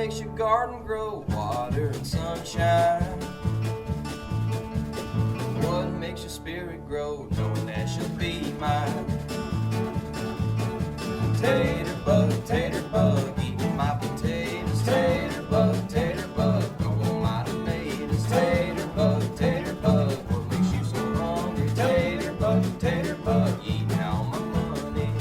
makes your garden grow? Water and sunshine. What makes your spirit grow? Knowing that she'll be mine. Tater bug, eating my potatoes. Tater bug, go on my tomatoes. Tater bug, what makes you so hungry? Tater bug, eating all my money.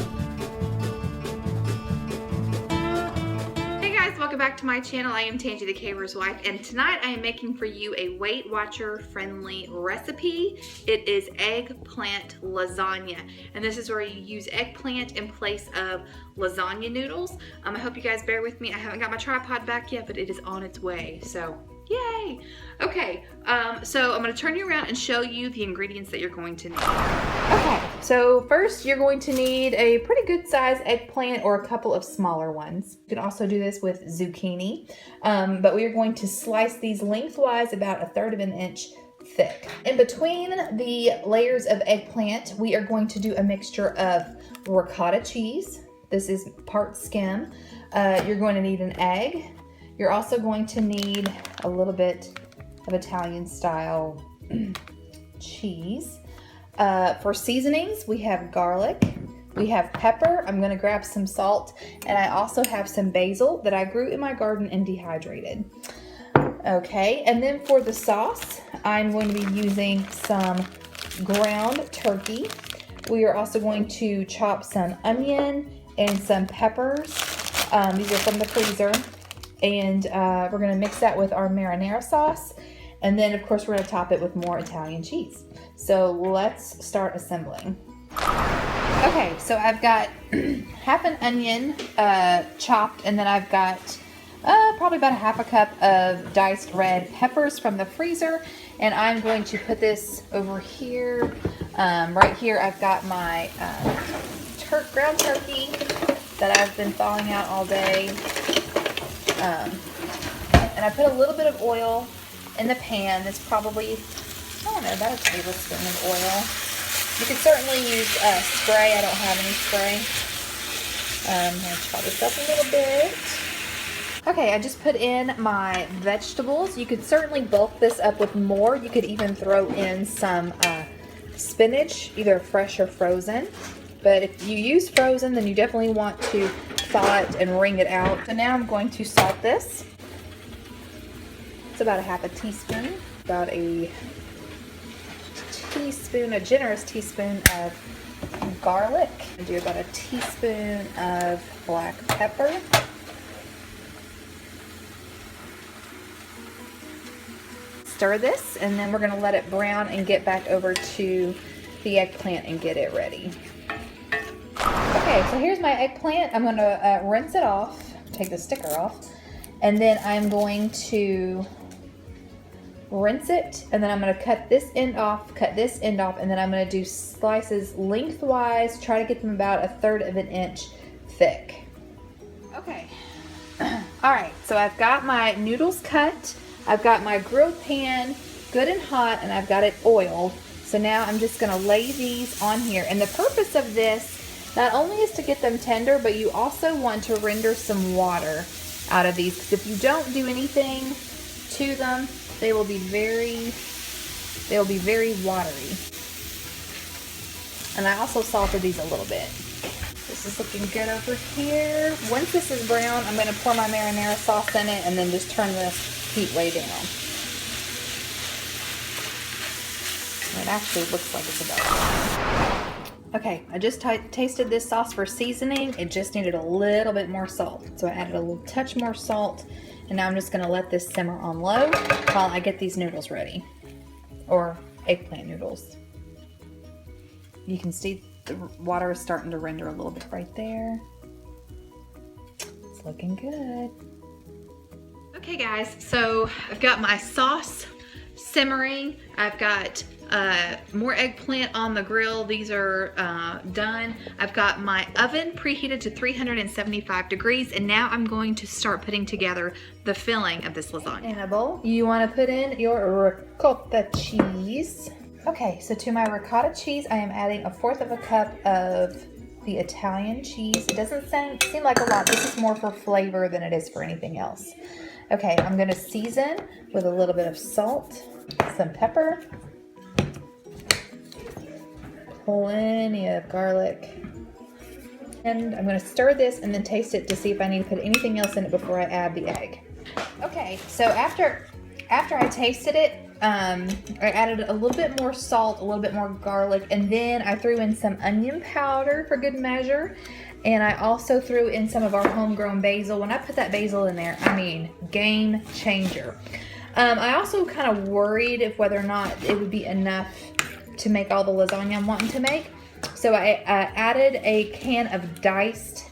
Hey guys, welcome back to my channel. I am Tangy the Caver's wife, and tonight I am making for you a Weight Watcher friendly recipe. It is eggplant lasagna, and this is where you use eggplant in place of lasagna noodles. I hope you guys bear with me. I haven't got my tripod back yet, but it is on its way, so yay! Okay, so I'm going to turn you around and show you the ingredients that you're going to need. Okay, so first you're going to need a pretty good size eggplant or a couple of smaller ones. You can also do this with zucchini, but we are going to slice these lengthwise about 1/3 of an inch thick. In between the layers of eggplant, we are going to do a mixture of ricotta cheese. This is part skim. You're going to need an egg. You're also going to need a little bit of Italian style cheese. For seasonings, we have garlic, we have pepper. I'm gonna grab some salt, and I also have some basil that I grew in my garden and dehydrated. Okay, and then for the sauce, I'm going to be using some ground turkey. We are also going to chop some onion and some peppers. These are from the freezer. And we're going to mix that with our marinara sauce. And then, of course, we're going to top it with more Italian cheese. So let's start assembling. Okay, so I've got half an onion chopped, and then I've got probably about 1/2 cup of diced red peppers from the freezer. And I'm going to put this over here. Right here, I've got my ground turkey that I've been thawing out all day. And I put a little bit of oil in the pan. It's probably, I don't know, about a tablespoon of oil. You could certainly use spray. I don't have any spray. I'm going to chop this up a little bit. Okay, I just put in my vegetables. You could certainly bulk this up with more. You could even throw in some spinach, either fresh or frozen. But if you use frozen, then you definitely want to thaw it and wring it out. So now I'm going to salt this. It's about 1/2 teaspoon. About a teaspoon, a generous teaspoon of garlic. I do about a teaspoon of black pepper. Stir this, and then we're going to let it brown and get back over to the eggplant and get it ready. Okay, so here's my eggplant. I'm going to rinse it off, take the sticker off, and then I'm going to rinse it, and then I'm going to cut this end off, and then I'm going to do slices lengthwise, try to get them about 1/3 of an inch thick. Okay, alright, so I've got my noodles cut, I've got my grilled pan good and hot, and I've got it oiled. So now I'm just going to lay these on here, and the purpose of this not only is to get them tender, but you also want to render some water out of these, because if you don't do anything to them, they will be very watery. And I also salted these a little bit. This is looking good over here. Once this is brown, I'm going to pour my marinara sauce in it, and then just turn the heat way down. It actually looks like it's about right. Okay, I just tasted this sauce for seasoning. It just needed a little bit more salt. So I added a little touch more salt. And now I'm just going to let this simmer on low while I get these noodles ready. Or eggplant noodles. You can see the water is starting to render a little bit right there. It's looking good. Okay guys, so I've got my sauce simmering. I've got more eggplant on the grill. These are done. I've got my oven preheated to 375 degrees, and now I'm going to start putting together the filling of this lasagna. In a bowl, you want to put in your ricotta cheese. Okay, so to my ricotta cheese, I am adding 1/4 cup of the Italian cheese. It doesn't seem like a lot. This is more for flavor than it is for anything else. Okay, I'm gonna season with a little bit of salt, some pepper, plenty of garlic. And I'm gonna stir this and then taste it to see if I need to put anything else in it before I add the egg. Okay, so after I tasted it, I added a little bit more salt, a little bit more garlic, and then I threw in some onion powder for good measure. And I also threw in some of our homegrown basil. When I put that basil in there, I mean, game changer. I also kind of worried if whether or not it would be enough to make all the lasagna I'm wanting to make. So I added a can of diced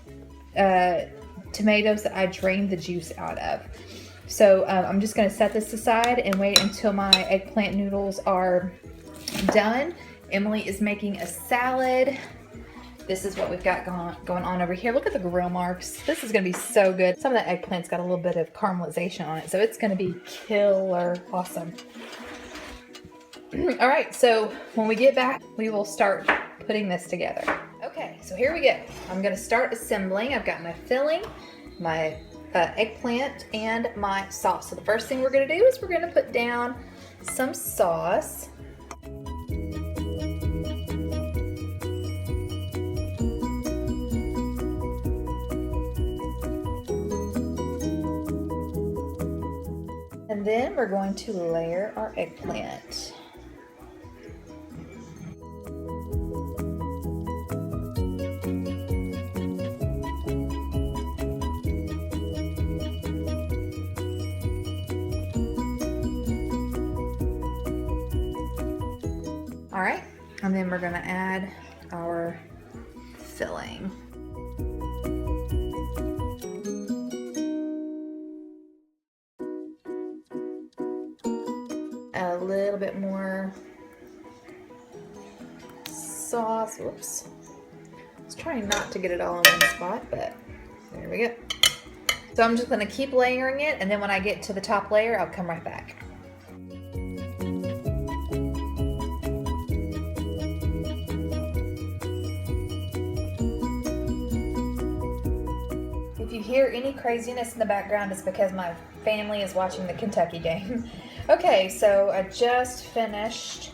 tomatoes that I drained the juice out of. So I'm just going to set this aside and wait until my eggplant noodles are done. Emily is making a salad. This is what we've got going on over here. Look at the grill marks. This is going to be so good. Some of that eggplant's got a little bit of caramelization on it, so it's going to be killer awesome. All right, so when we get back, we will start putting this together. Okay, so here we go. I'm going to start assembling. I've got my filling, my eggplant, and my sauce. So the first thing we're going to do is we're going to put down some sauce. And then we're going to layer our eggplant. All right, and then we're gonna add our filling. Add a little bit more sauce. Whoops. I was trying not to get it all in one spot, but there we go. So I'm just gonna keep layering it, and then when I get to the top layer, I'll come right back. If you hear any craziness in the background, it's because my family is watching the Kentucky game. Okay, so I just finished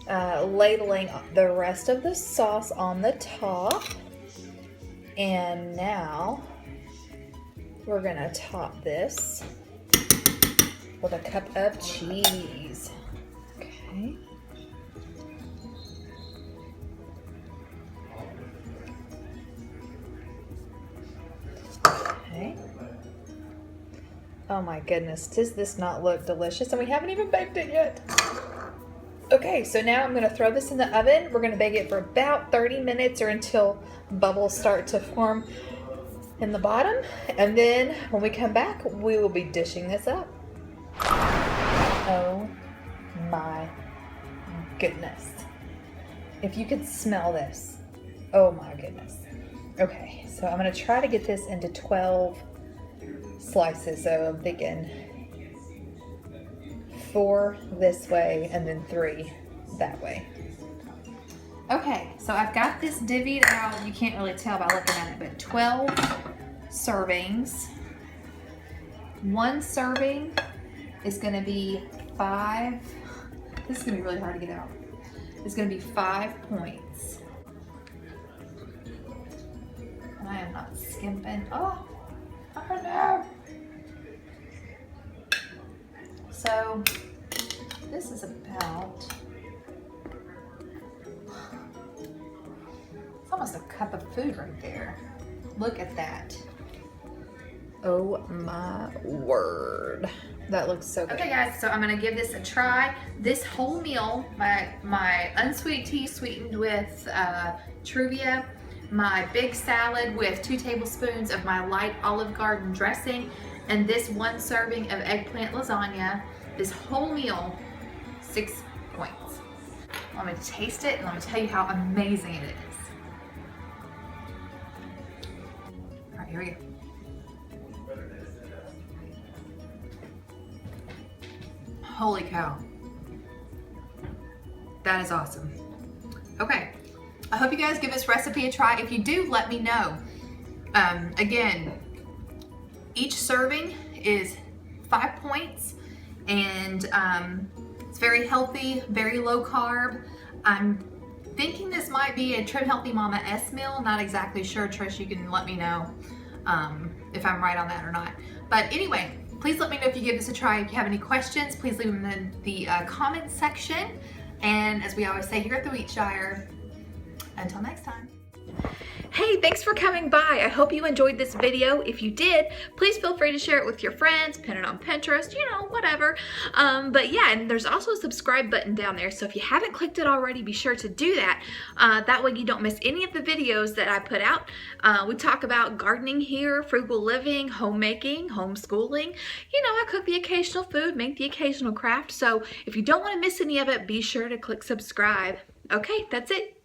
ladling the rest of the sauce on the top. And now we're gonna top this with a cup of cheese. Okay. Okay. Oh my goodness, does this not look delicious? And we haven't even baked it yet. Okay, so now I'm gonna throw this in the oven. We're gonna bake it for about 30 minutes or until bubbles start to form in the bottom. And then when we come back, we will be dishing this up. Oh my goodness. If you could smell this, oh my goodness. Okay, so I'm gonna try to get this into 12 slices. So I'm thinking 4 this way and then 3 that way. Okay, so I've got this divvied out. You can't really tell by looking at it, but 12 servings. 1 serving is gonna be 5. This is gonna be really hard to get out. It's gonna be 5 points. I am not skimping. Oh no. So this is about, it's almost a cup of food right there. Look at that. Oh my word. That looks so good. Okay guys, so I'm gonna give this a try. This whole meal, my unsweetened tea sweetened with Truvia, my big salad with 2 tablespoons of my light Olive Garden dressing, and this 1 serving of eggplant lasagna. This whole meal, 6 points. I'm gonna taste it and I'm gonna tell you how amazing it is. All right, here we go. Holy cow. That is awesome. Okay, I hope you guys give this recipe a try. If you do, let me know. Again, each serving is 5 points, and it's very healthy, very low carb. I'm thinking this might be a Trim Healthy Mama S meal. Not exactly sure, Trish. You can let me know if I'm right on that or not. But anyway, please let me know if you give this a try. If you have any questions, please leave them in the comments section. And as we always say here at the Wheat Shire, until next time. Hey, thanks for coming by. I hope you enjoyed this video. If you did, please feel free to share it with your friends, pin it on Pinterest, you know, whatever. But yeah, and there's also a subscribe button down there. So if you haven't clicked it already, be sure to do that. That way you don't miss any of the videos that I put out. We talk about gardening here, frugal living, homemaking, homeschooling. You know, I cook the occasional food, make the occasional craft. So if you don't want to miss any of it, be sure to click subscribe. Okay, that's it.